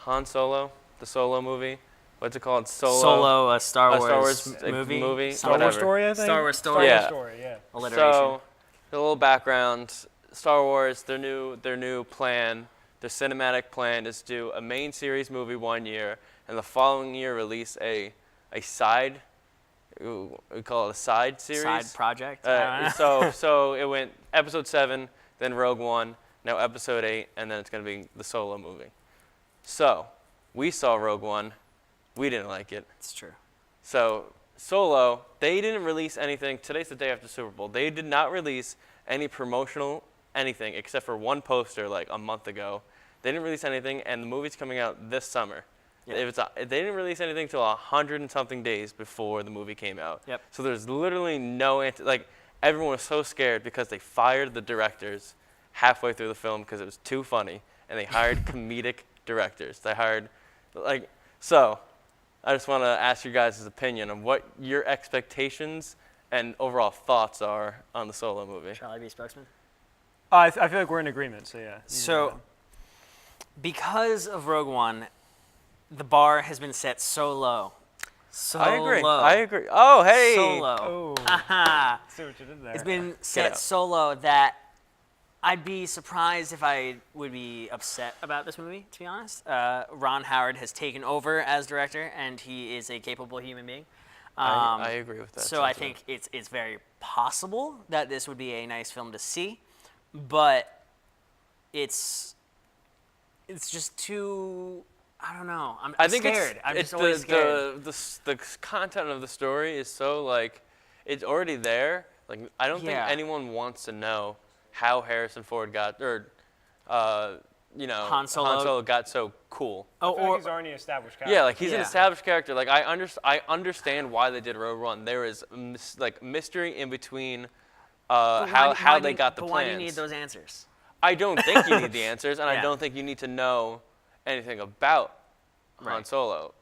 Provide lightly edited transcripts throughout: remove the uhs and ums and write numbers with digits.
Han Solo, the Solo movie. What's it called? Solo, a Star Wars movie. Star Wars story, I think. Star Wars Star story. Wars Yeah. story, yeah. Alliteration. So, a little background. Star Wars, their new plan, their cinematic plan is to do a main series movie 1 year, and the following year release a side. We call it a side series. Side project. So it went Episode 7, then Rogue One, now Episode 8, and then it's going to be the Solo movie. So, we saw Rogue One. We didn't like it. It's true. So, Solo, they didn't release anything. Today's the day after Super Bowl. They did not release any promotional anything except for one poster like a month ago. They didn't release anything, and the movie's coming out this summer. Yep. They didn't release anything until 100 and something days before the movie came out. Yep. So there's literally no everyone was so scared because they fired the directors halfway through the film because it was too funny, and they hired comedic directors. They hired so I just want to ask you guys' opinion on what your expectations and overall thoughts are on the Solo movie. Shall I be spokesman? I feel like we're in agreement, so yeah. So, because of Rogue One, the bar has been set so low. So I low. agree. Oh, hey. So low. Oh, Aha. see what you did there. It's been set so low that I'd be surprised if I would be upset about this movie, to be honest. Ron Howard has taken over as director, and he is a capable human being. I agree with that. So I think it's very possible that this would be a nice film to see, but it's just too. I don't know. I'm scared. I'm just always scared. The content of the story is so it's already there. Like I don't think anyone wants to know how Harrison Ford got Han Solo got so cool. I feel like he's already an established character. Yeah, he's an established character. Like I understand why they did Rogue One. There is mystery in between how they got the plans. But why do you need those answers? I don't think you need the answers, and I don't think you need to know anything about Han Solo.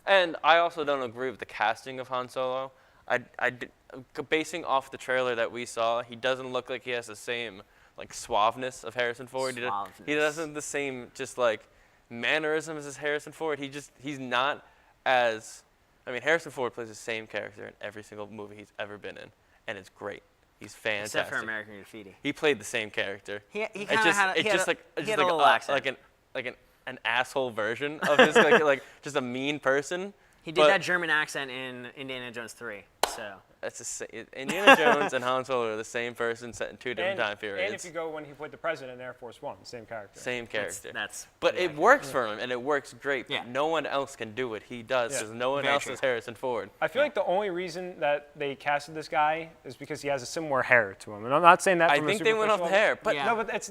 And I also don't agree with the casting of Han Solo. Basing off the trailer that we saw, he doesn't look like he has the same suaveness of Harrison Ford. He doesn't the same mannerisms as Harrison Ford. He's not as. I mean, Harrison Ford plays the same character in every single movie he's ever been in, and it's great. He's fantastic. Except for American Graffiti. He played the same character. He kind of had a little accent. An asshole version of his just a mean person. He did that German accent in Indiana Jones 3. So that's Indiana Jones and Han Solo are the same person set in two different time periods. And if you go when he played the president in Air Force One, same character. Same character. But it works for him, and it works great. But no one else can do what he does because no one else is Harrison Ford. I feel like the only reason that they casted this guy is because he has a similar hair to him, and I'm not saying that. I think they went off the hair, but no, but it's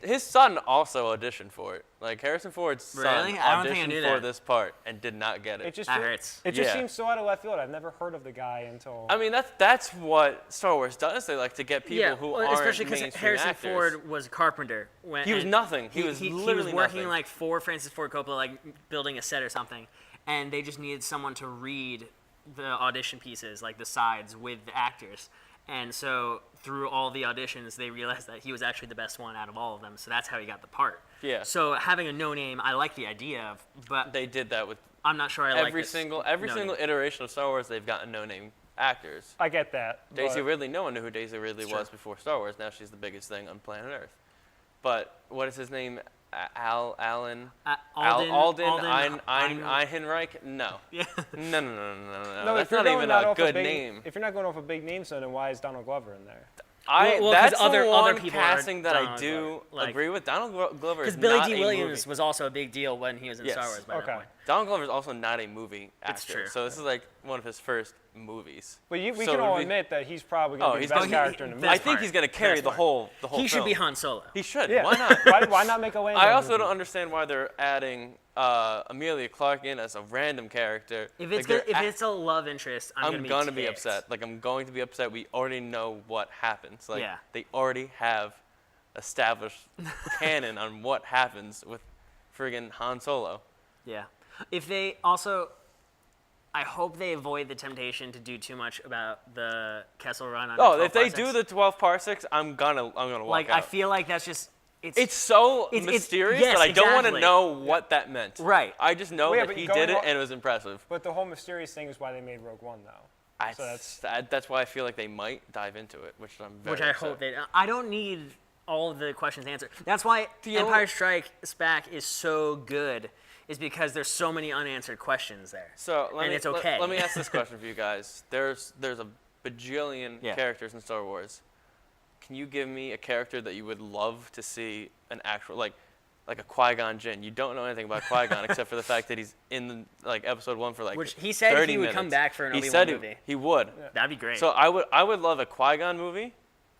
his son also auditioned for it. Harrison Ford's son auditioned for this part and did not get it. That hurts. It just seems so out of left field. I've never heard of the guy until. I mean, that's what Star Wars does. They like to get people who aren't especially because Harrison actors. Ford was a carpenter. He was nothing. He was literally working nothing. for Francis Ford Coppola, building a set or something, and they just needed someone to read the audition pieces, the sides with the actors. And so through all the auditions, they realized that he was actually the best one out of all of them. So that's how he got the part. Yeah. So having a no name, I like the idea of, but they did that with. I'm not sure I like every single iteration of Star Wars. They've gotten no name actors. I get that. Daisy Ridley. No one knew who Daisy Ridley was before Star Wars. Now she's the biggest thing on planet Earth. But what is his name? Alden Einreich? No. Yeah. No. That's not even a good name. If you're not going off a big name, so then why is Donald Glover in there? That's other one people casting that I do agree with. Donald Glover is Billy not D. a Williams movie. was also a big deal when he was in Star Wars by that point. Donald Glover is also not a movie actor. It's true. So this is one of his first movies. But we can all admit that he's probably going to be the best character in the movie. I think he's going to carry the whole film. He should be Han Solo. He should. Yeah. Why not? Why not make a Lando I also movie? don't understand why they're adding Amelia Clarke in as a random character. If it's a love interest, I'm going to be upset. I'm going to be upset. We already know what happens. They already have established canon on what happens with friggin' Han Solo. Yeah. If they also, I hope they avoid the temptation to do too much about the Kessel Run on. If they do the 12 parsecs, I'm gonna walk out. I feel like that's just it's so mysterious that I don't want to know what that meant. Right. I just know that he did it and it was impressive. But the whole mysterious thing is why they made Rogue One, though. That's why I feel like they might dive into it, which I'm very Which I hope they. I don't need all of the questions answered. That's why Empire Strikes Back is so good, is because there's so many unanswered questions there. So it's okay. Let me ask this question for you guys. There's a bajillion characters in Star Wars. Can you give me a character that you would love to see an actual like a Qui-Gon Jinn? You don't know anything about Qui-Gon except for the fact that he's in Episode 1 for which he said 30 he would minutes. come back for an He Obi-Wan said movie. he would. Yeah. That'd be great. So I would love a Qui-Gon movie.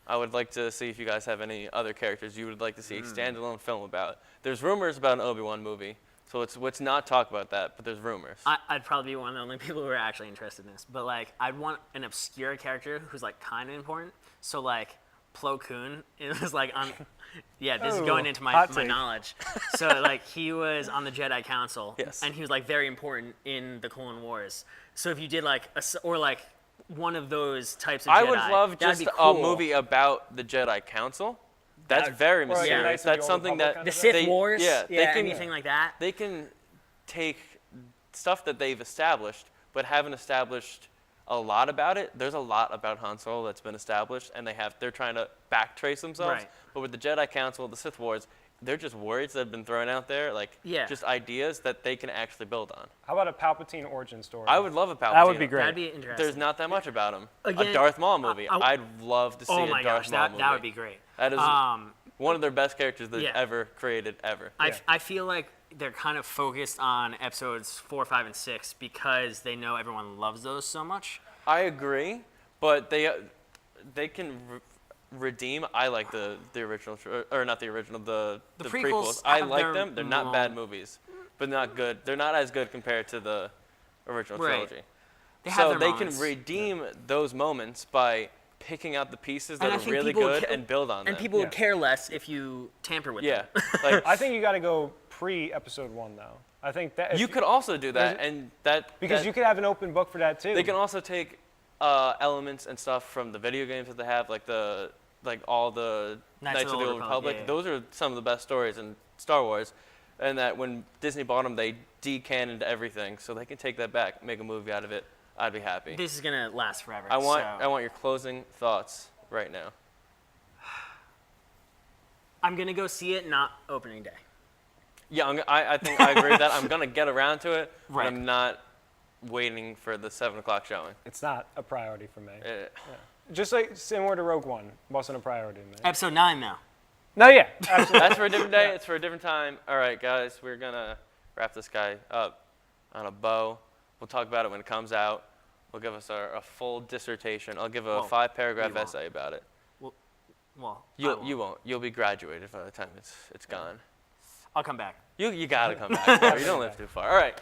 I would like to see if you guys have any other characters you would like to see a standalone film about. There's rumors about an Obi-Wan movie, so let's not talk about that. But there's rumors. I'd probably be one of the only people who are actually interested in this. But like, I'd want an obscure character who's like kind of important. So like, Plo Koon, it was like on. Yeah, this is going into my knowledge. So like, he was on the Jedi Council, and he was like very important in the Clone Wars. So if you did like one of those types of Jedi, I would love just cool. a movie about the Jedi Council. That's very mysterious. That's something that the Sith Wars, anything like that. They can take stuff that they've established, but haven't established a lot about it. There's a lot about Han Solo that's been established, and they're trying to backtrace themselves. Right. But with the Jedi Council, the Sith Wars, they're just words that have been thrown out there, just ideas that they can actually build on. How about a Palpatine origin story? I would love a Palpatine. That would be great. That'd be interesting. There's not that much about him. Again, a Darth Maul movie. I'd love to see a Darth Maul movie. That would be great. That is one of their best characters they've ever created, ever. I feel like they're kind of focused on episodes 4, 5, and 6 because they know everyone loves those so much. I agree, but they can redeem. I like the original, or not the original, the prequels. I like them. They're not bad movies, but not good. They're not as good compared to the original trilogy. They can redeem those moments by picking out the pieces that are really good and build on them. And people would care less if you tamper with them. I think you got to go pre-Episode 1, though. I think that you could also do that, because you could have an open book for that too. They can also take elements and stuff from the video games that they have, like all the Knights of the Old Republic. Yeah. Those are some of the best stories in Star Wars, and that when Disney bought them, they decanoned everything, so they can take that back, make a movie out of it. I'd be happy. This is gonna last forever. I want your closing thoughts right now. I'm gonna go see it, not opening day. Yeah, I think I agree with that. I'm gonna get around to it, but I'm not waiting for the 7 o'clock showing. It's not a priority for me. Just like similar to Rogue One, wasn't a priority to me. Episode 9 now. No, yeah, absolutely. That's for a different day. It's for a different time. All right, guys, we're gonna wrap this guy up on a bow. We'll talk about it when it comes out. We'll give us a full dissertation. I'll give a 5-paragraph essay about it. Well, you won't. You'll be graduated by the time it's gone. I'll come back. You gotta come back. You don't live too far. All right.